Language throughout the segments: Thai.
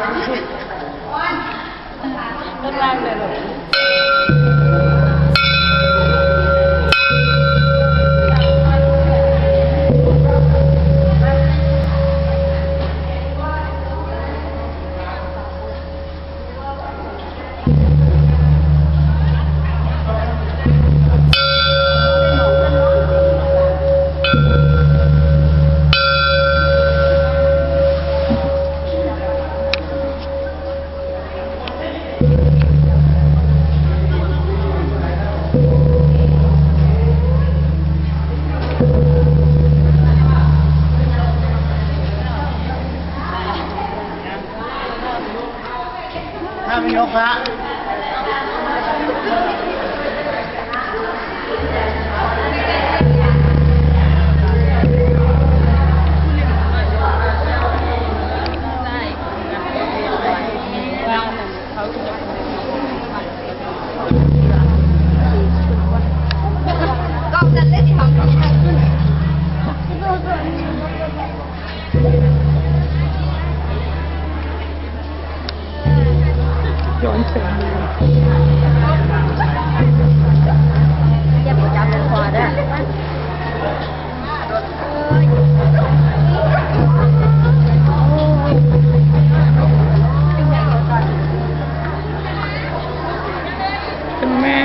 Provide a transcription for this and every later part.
ต้นล่างเลยหรอถ้าไม่ยกพระย้อนถึงอย่าไปจับมันพอได้คุณแม่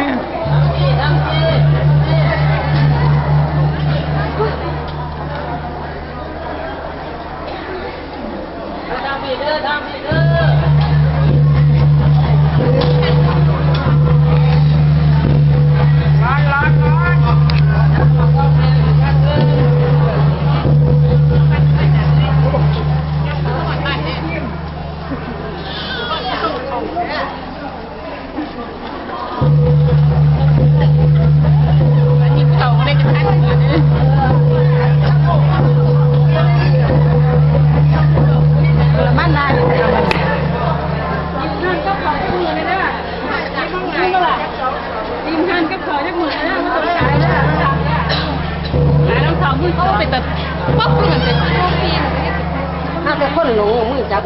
ถ้าจะคนหลงมือจับ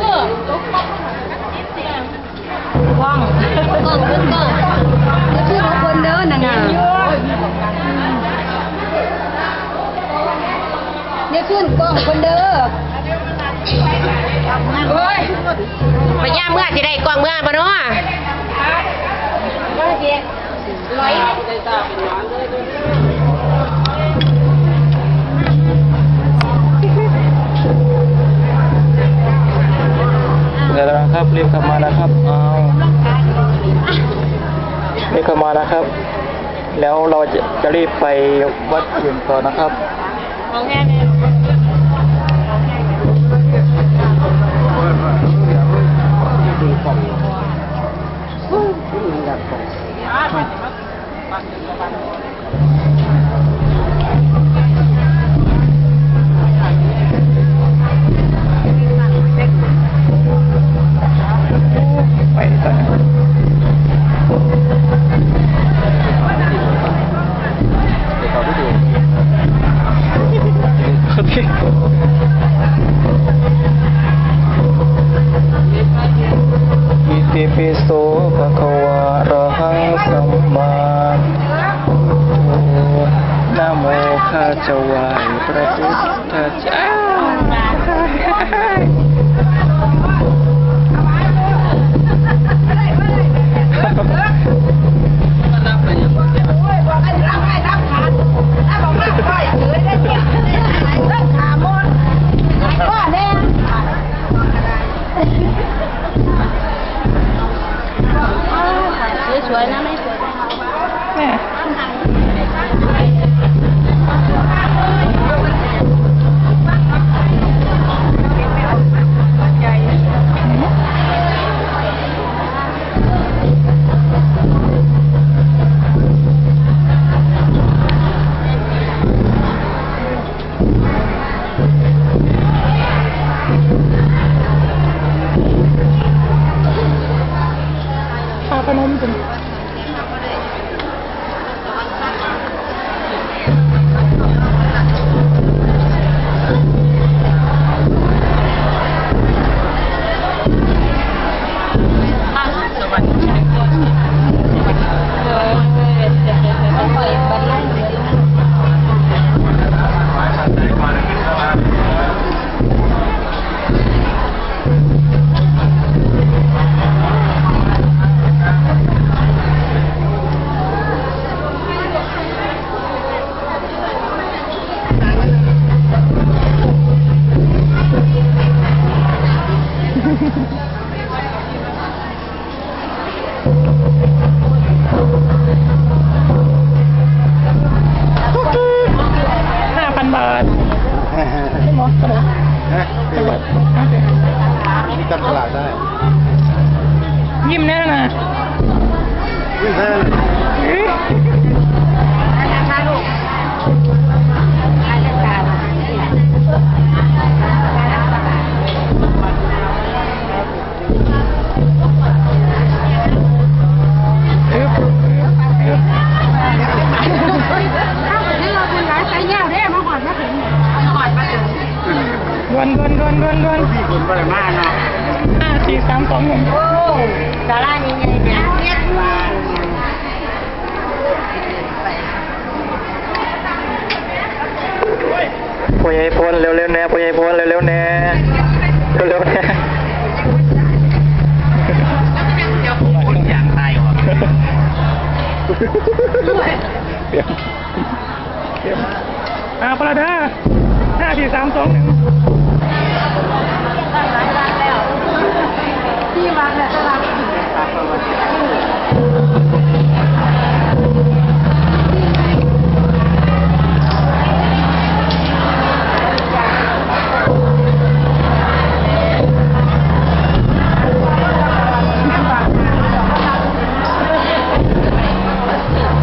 ว่างก็ขึ้นก็ชื่อของคนเด้อน่ะไงเนี่ยขึ้นกล้องคนเด้อโอ้ยไปย่าเมื่อสิได้กล้องเมื่อบ่เนาะร้อยเดี๋ยวนะครับรีบเข้ามานะครับรีบเข้ามานะครับ แล้วเราจะรีบไปวัดอื่นต่อนะครับไปต่ออิติปิโสภะคะวะอะระหังสัมมานะโมข้าจะไหว้พระพุทธเจ้าสวยนะไม่สวยแม่พนมเป็น 5,000 บาทไม่หมดก็ได้ ฮะ จังหวัดโอเค นี่จับฉลากได้ ยิ้มแน่นะ วิ่งแท้เลย เอ้ย นะคะลูกราชการ อึ๊บอึ๊บ ถ้าเกิดให้เราเป็นร้านไก่ย่างได้มาก่อนมาถึงก่อนมาถึง ด่วนพี่คนก็เลยมาเนาะ 5 4 3 2 1 โอ้ดารานี่ไงเนี่ยเรียกว่า พ่อใหญ่พลเร็วๆแน่พ่อใหญ่พลเร็วๆแน่เร็วๆแน่ คนอย่างตายว่ะ เดี๋ยว พลาดา5 4 3 2 1 ที่วัดเนี่ยตลาด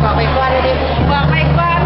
บอกไปก่อนเลยดิบอกไปก่อน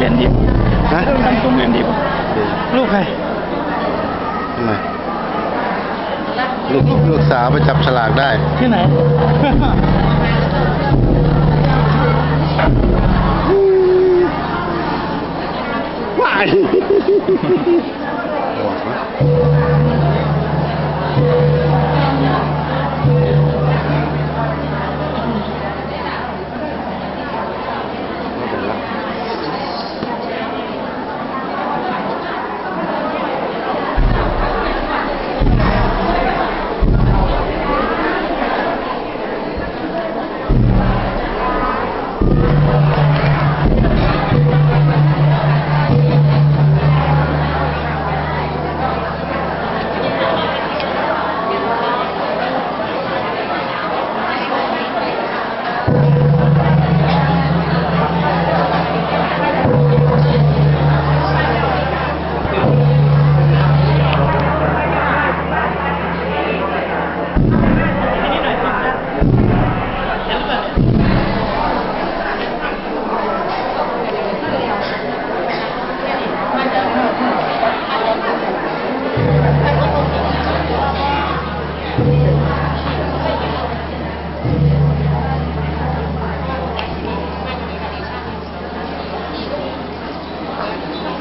เรียนดี ฮะ ทำตุ้มเรียนดี ลูกใครทำไมลูกสาวไปจับฉลากได้ ที่ไหน ว้าย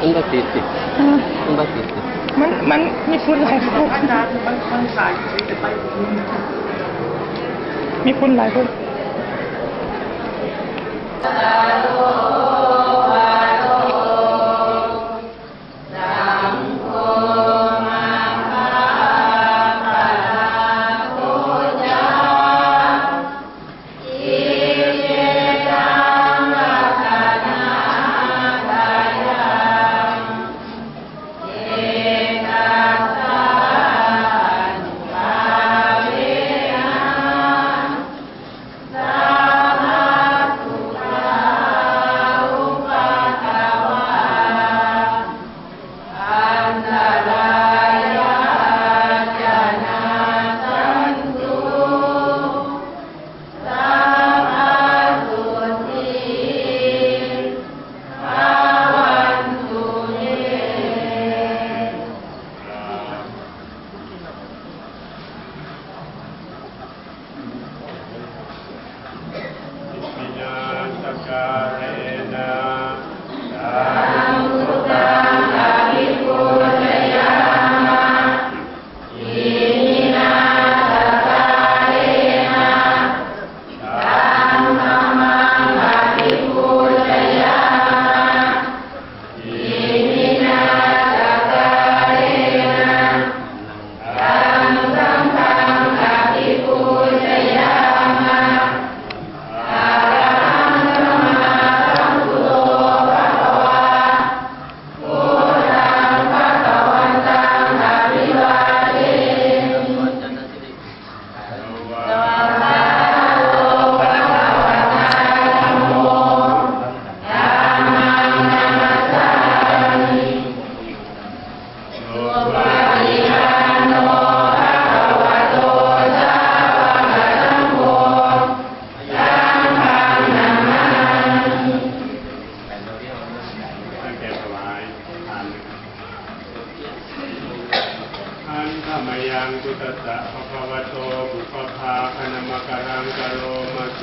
มันก็ติดสิมันก็ติดสิ มันมีคนหลายคนมีคนหลายคน เรนะสัมพุทธังอภิปูชยามะอิมินาสการะนะสังฆัมมังอภิปูชยามะอิมินาสการะนะสังฆัมมังอภิปูชยามะอะระหังสัมมาสัมพุทโธภะคะวาพุทธังภะคะวันตังอภิวาเทมิสวากขาโตภะคะวะตาธัมโมธัมมังนัมมัสสามิสุปฏิปันโนภะคะวะโตสาวกสังโฆสังฆังนามามิตั้งใจถวายทานอันธรรมยังกุตตะภะคะวะโตบุพพาคณมกรังกโรมะเช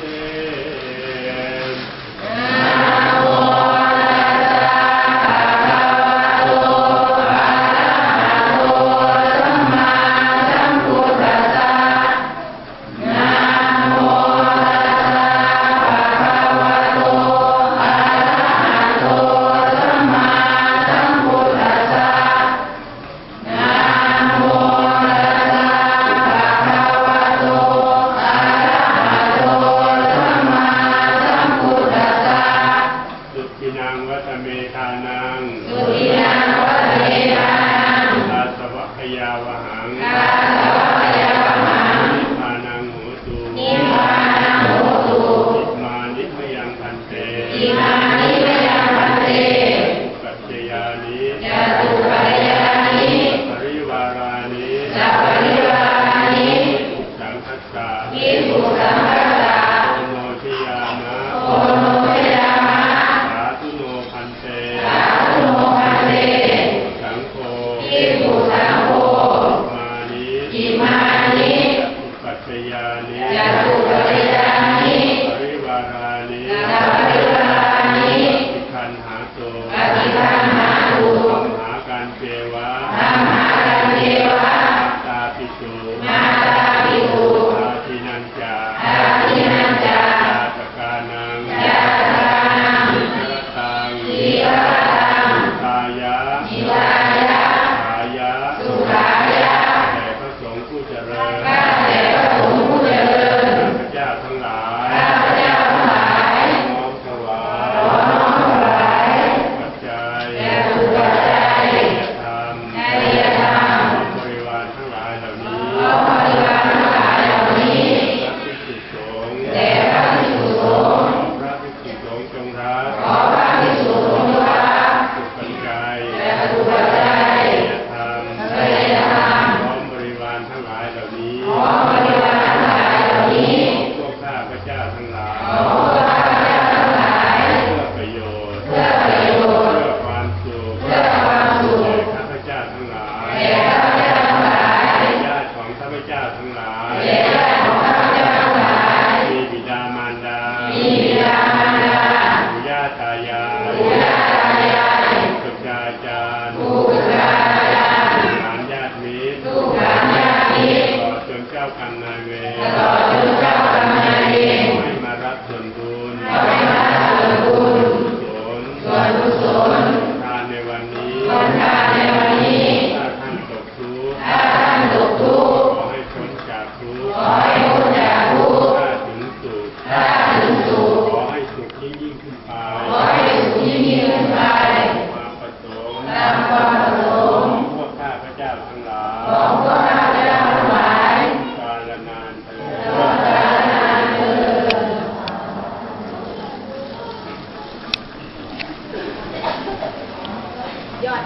นะโมตัสสะภะคะวะโตอะระหะโตสัมมาสัมพุทธัสสะนะโมตัสสะภะคะวะโตอะระหะโตสัมมาสัมพุทธัสสะนะโมตัสสะภะคะวะโตอะระหะโตสัมมาสัมพุทธัสสะสุขินังวัตเมธานังสุขินังวัตเมธานังอาสวะขยาวหังอาสวะขยาวหังนิพพานังโหตุนิพพานังโหตุอิมานิมยังพันเตอิมานิมยังพันเตกัจจยานิยะตุกัจจยานิปริวารานิสัพปริวารานิภิกขุสังคัสสะภิกขุสังคัสสะโอโนทิยามะโอโนทิยามะสาธุโนพันเตสาธุโนพันเตสังโฆภิกขุสังโฆอิมานิยะตุกัจจยานิยะตุกัจจยานิปริวารานิสัพปริวารานิอิคันหาโตอิคันหาโตมหาการเทวะมหาการเทวะมาตาปิตุมาตาปิตุอาทินัญจาอาทินัญจาญาตกานังญาตกานังนิรตังนิรตังตายะนิตายะขายะสุขายะแด่พระสงฆ์ผู้เจริญแด่พระสงฆ์ผู้เจริญข้าพเจ้าทั้งหลายข้าพเจ้าทั้งหลายน้อมถวายปัจจัยแด่ผู้ปัจจัยในธรรมบริวารทั้งหลายเหล่านี้บริวารทั้งหลายเหล่านี้พระภิกษุสงฆ์แด่พระภิกษุสงฆ์พระภิกษุสงฆ์จงรักขอพระภิกษุสงฆ์จงรักสุขปัจจัยแด่ผู้ปัจจัยในธรรมพร้อมบริวารทั้งหลายเหล่านี้พร้อมบริวารทั้งหลายเหล่านี้พวกข้าพเจ้าทั้งหลายพวกข้าพเจ้าทั้งหลายเพื่อประโยชน์เพื่อประโยชน์เพื่อความสุขเพื่อความสุขแก่ข้าพเจ้าทั้งหลายแก่ข้าพเจ้าทั้งหลายญาติของข้าพเจ้าทั้งหลายญาติของข้าพเจ้าทั้งหลายมีบิดามารดามีบิดามารดาปู่ย่าตายายปู่ย่าตายายบุตรอาจารย์บุตรอาจารย์หลานญาติมิตรลูกหลานญาติมิตรตลอดจนเจ้ากรรมนายเวรตลอดจนเจ้ากรรมนายเวรให้มารับส่วนบุญให้มารับส่วนบุญส่วนกุศลทานในวันนี้ทานในวันนี้ถ้าท่านตกทุกข์ถ้าท่านตกทุกข์ขอให้พ้นจากทุกข์ขอให้พ้นจากทุกข์ถ้าถึงสุขถ้าถึงสุขขอให้สุขยิ่งขึ้นไปขอให้สุขยิ่งขึ้นไปความประสงค์ตามความประสงค์ของพวกข้าพเจ้าทั้งหลายของพวกข้าพเจ้าทั้งหลายกาลนานเถิดกาลนานเถิดยอด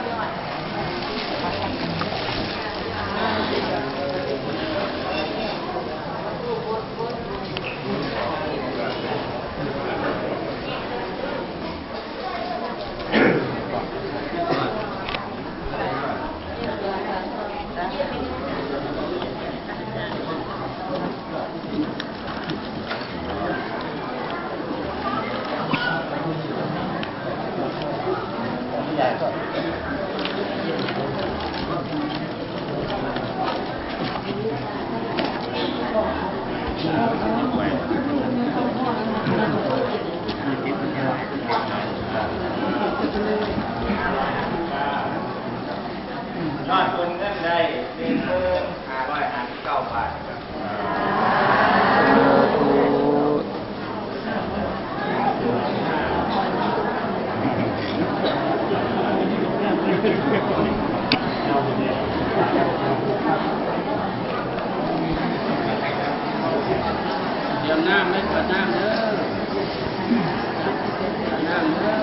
น้ำไม่ปัดน้ำเด้อน้ำเด้อ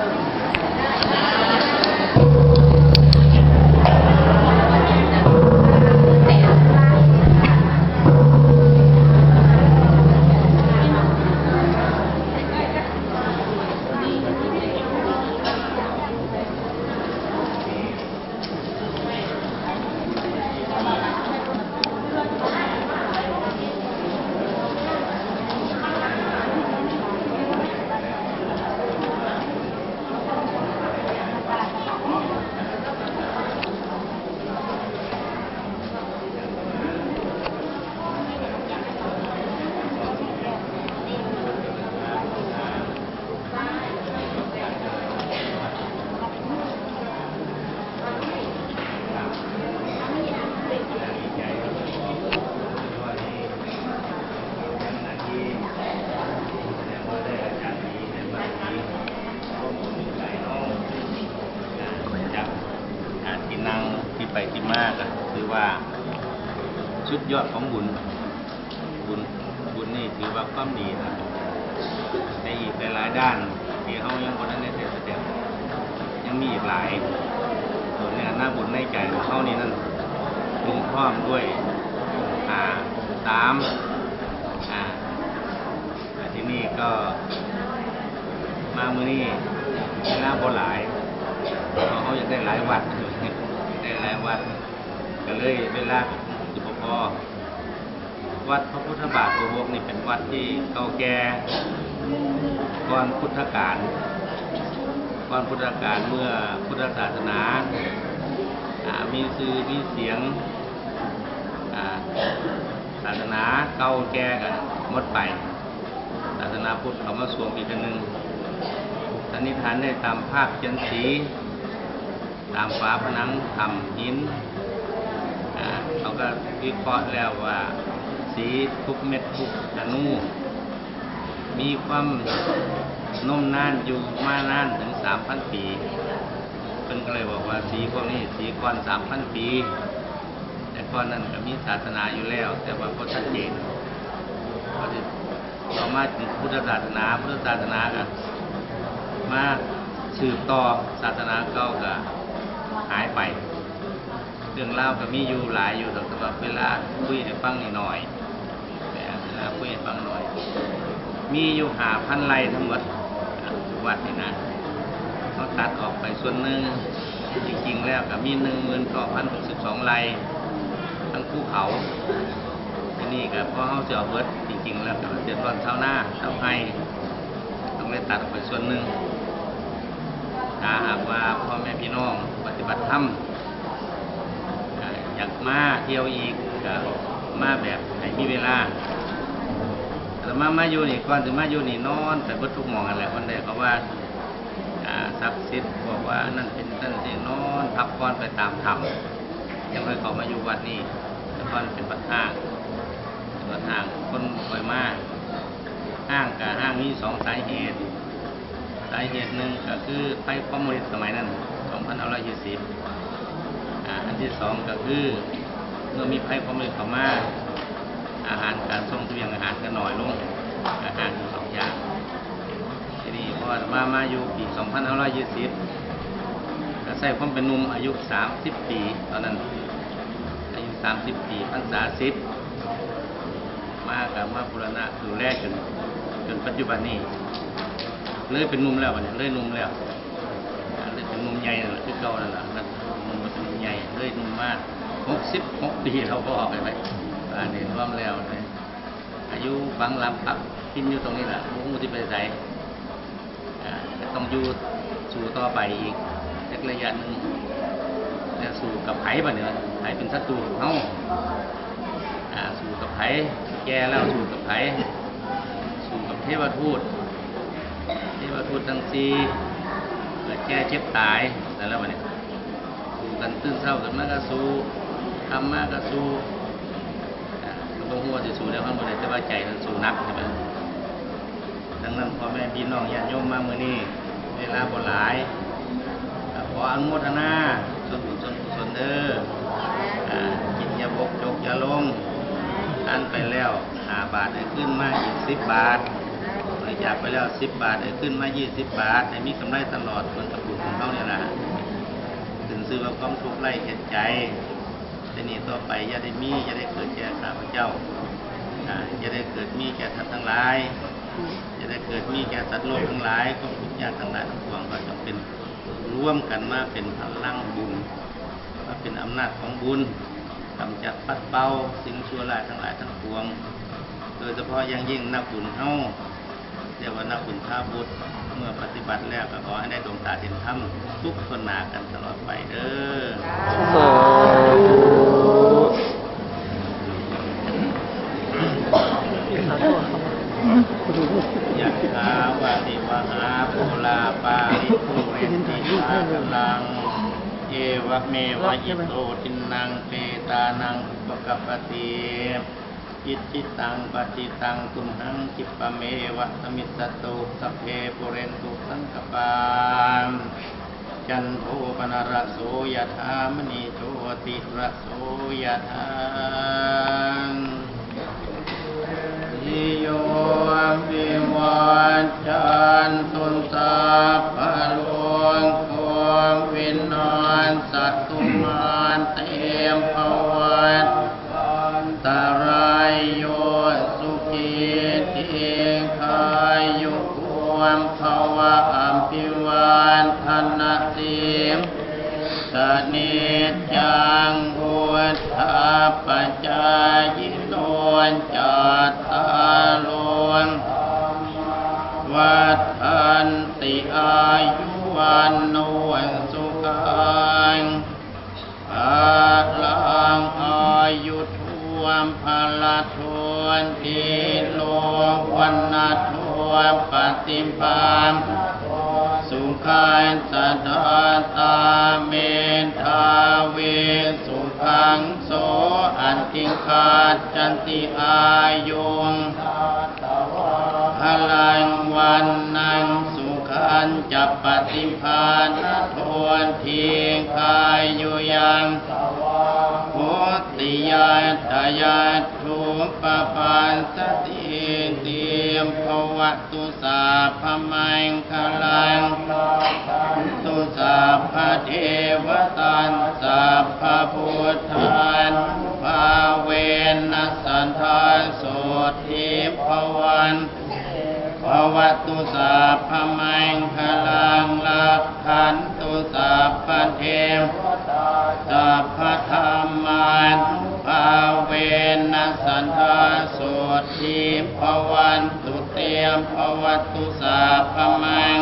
ที่นั่งที่ไปที่มากก็คือว่าชุดยอดของบุญนี่ถือว่าความดีนะในอีกหลายด้านที่เขายังคนนั้นได้แสดงยังมีอีกหลายส่วนเนี่ยหน้าบุญในใจของเขานี่นั่นถึงพร้อมด้วย3ที่นี่ก็มามื้อนี้หน้าบ่หลายเขาอยากได้หลายวัดได้หลายวัดก็เลยเวลาสุภพวัดพระพุทธบาทโกหกนี่เป็นวัดที่เก่าแก่ก่อนพุทธกาลเมื่อพุทธศาสนามีชื่อมีเสียงศาสนาเก่าแก่กันหมดไปศาสนาพุทธเขามาสวมอีกอันหนึ่งสันนิษฐานได้ตามภาพเขียนสีตามฝาผนังทำหินเขาก็วิเคราะห์แล้วว่าสีทุกเม็ดทุกอนุมีความนุ่มนานอยู่มานานถึง 3,000 ปีเพิ่นก็เลยบอกว่าสีพวกนี้สีก่อน 3,000 ปีแต่ก่อนนั้นก็มีศาสนาอยู่แล้วแต่ว่าบ่ชัดเจนพอที่ต่อมาถึงพุทธศาสนาก็มาสืบต่อศาสนาเก่าก็หายไปเรื่องเล่าก็มีอยู่หลายอยู่แต่ว่าเวลาคุยให้ฟังนิดหน่อยคุยให้ฟังหน่อยมีอยู่5,000 ไร่ทั้งหมดวัดนี่นะเขาตัดออกไปส่วนหนึ่งจริงๆแล้วก็มี 19,062 ไร่ทั้งภูเขาที่นี่ก็เพราะเขาจะเอาเบิดจริงๆแล้วก็เดือดร้อนชาวนาชาวไร่ต้องเลยตัดออกไปส่วนหนึ่งถ้าหากว่าพ่อแม่พี่น้องปฏิบัติธรรมอยากมาเที่ยวอีกก็มาแบบให้มีเวลาแต่มาอยู่นี่ก่อนจะมาอยู่นี่นอนแต่ก็ทุกมองกันแหละวันใดเขาว่าศักดิ์สิทธิ์บอกว่านั่นเป็นนั่นสินอนพักผ่อนไปตามธรรมยังไม่เขามาอยู่วัดนี่แต่ก่อนเป็นวัดห้างคนคอยมาห้างกับห้างมี2 สาเหตุหนึ่งก็คือไฟคอมมิวนิสต์สมัยนั้น2520อันที่2ก็คือเมื่อมีไฟคอมมิวนิสต์เข้ามาอาหารการส่งเสบียงอาหารก็น้อยลงอาหาร2 อย่างทีนี้พอมาอยู่ปี2520ก็ใส่ความเป็นหนุ่มอายุ30 ปีตอนนั้นอายุ30 ปีพรรษา10มากับมาบูรณะดูแลจนปัจจุบันนี้เลยเป็นนุ่มแล้วเนี่ยเลยนุ่มแล้วเลยเป็นนุ่มใหญ่นั่นแหละคือเก่านั่นแหละนุ่มใหญ่เลยนุ่มมาก66 ปีเราก็ออกไปเนี่ยรวมแล้วเนี่ยอายุฟังลำพับกินอยู่ตรงนี้แหละมุ่งที่ไปใส่ต้องอยู่สู่ต่อไปอีกสักระยะหนึ่งแต่สู่กับไผ่ป่ะเนี่ยไผ่เป็นศัตรูของเขาสู่กับไผ่แก่แล้วสู่กับไผ่สู่กับเทวทูตทั้ง4เกิดแก่เจ็บตายแต่แล้วเนี่ยสู่กันตื่นเช้ากันมากก็สู่ทำมากก็สู่ก็ต้องหัวจะสู่แล้วข้างบนแต่ว่าใจมันสู่นักใช่ไหมดังนั้นพ่อแม่พี่น้องญาติโยมมาเมื่อนี้เวลาบ่หลายขออนุโมทนาส่วนเด้อกินยาบกจกยาลงทานไปแล้ว 5 บาทให้ขึ้นมาอีก10 บาทบริจาคไปแล้ว10 บาทให้ขึ้นมา20 บาทให้มีกำไรตลอดผลกับบุญของเขาเนี่ยนะถึงซื้อว่าความทุกข์ไร้เหตุใจแต่นี่ต่อไปอย่าได้เกิดแก่ข้าพเจ้าอย่าได้เกิดมีแก่ท่านทั้งหลายอย่าได้เกิดมีแก่สัตว์โลกทั้งหลายความทุกข์ยากทั้งหลายทั้งปวงก็จงเป็นร่วมกันมาเป็นพลังบุญมาเป็นอำนาจของบุญกำจัดปัดเป่าสิ่งชั่วร้ายทั้งหลายทั้งปวงโดยเฉพาะอย่างยิ่งนักบุญเฮาเรียกว่านักบุญท้าบุญเมื่อปฏิบัติแล้วก็ขอให้ได้ดวงตาเห็นธรรมทุกคนหนากันตลอดไปเด้อสาธุ ยะถาวาติวหาภูลาปาริปุเรนติสาคลังเอวะเมวะยิโตทินังเปตานังอุปกัปปติอิจิตังปฏิตังตุมหังคิปะเมวะสมิสตุสัพเพปุเรนตุสังกปาจันโทปนรโสยถามณีโชติระโสยถานิโยวิวัชชันตุสัพพะโลกโควินาศสัตตุมาเตมภวัตตรายโยสุขีติขายุความภวะอัมพิวานธนาสิมสนิจจังอุทธาปัจจายโนจัตตาโลวัฏันติอายุวันโนสุขังอาลังอายุทวมพละทวนทีโลวันนาทวมปฏิปามสุขันสัทธาตาเมธาเวสุขังโสอันติขาจันติอายุงพลังวันนังสุขันจัปปฏิภาณทวนทีคายอยู่ยังโพธิยาตายาทุปปานสติเตรียมภวตุสาพมังคลังตุสาพเทวตันสัพพพุทธานภาเวนัสสันทานโสทิภวันภวตุสาพมังคลังลักขันตุสาพเทวสัพพธรรมันภาเวนัสสันทานโสทิภวันตุเตมภวตุสาพมัง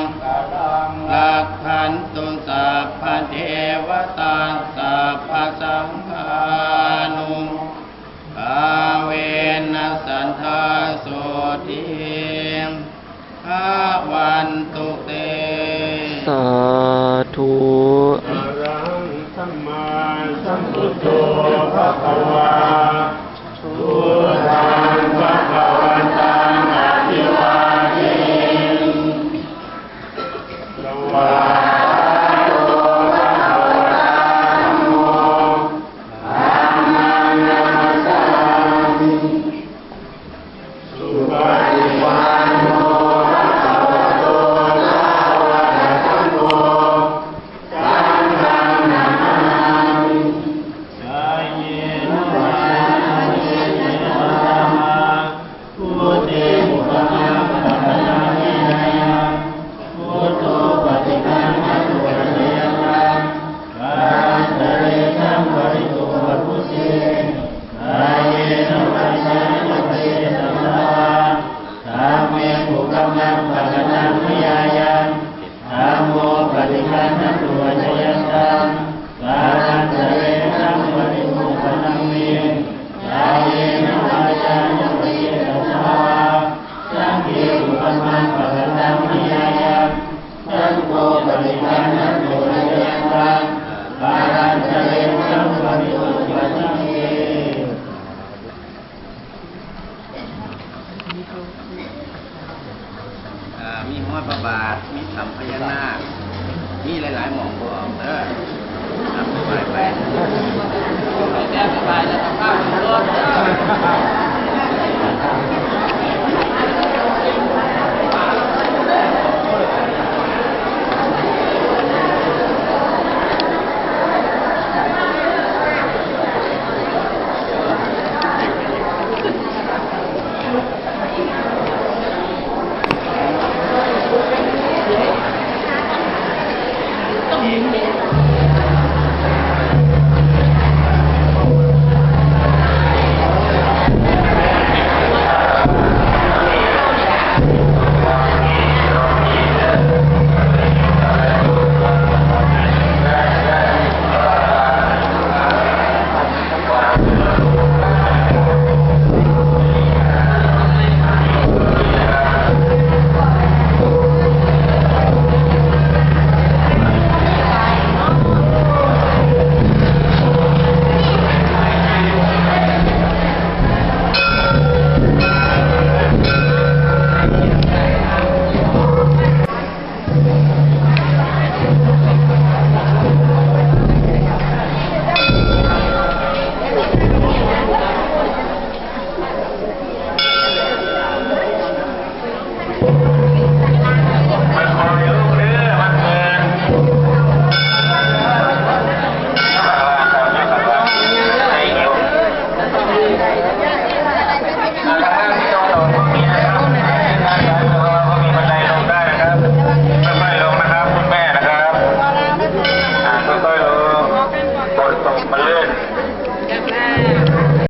ลักขันตุสาพเทวตาสัพพสังฆานุภาเวนัสสันทานโสทิภวันตุเตสาธุ อะระหังสัมมาสัมพุทโธภะคะวาพุทธังภะคะวันตังอะภิวาเทมิสวามีห้อยพระบาทมีสัมพญานาคมีหลายๆหม่องบอกเด้อทำสบายไปไปแล้วสบายแล้วข้าวรอดเด้อ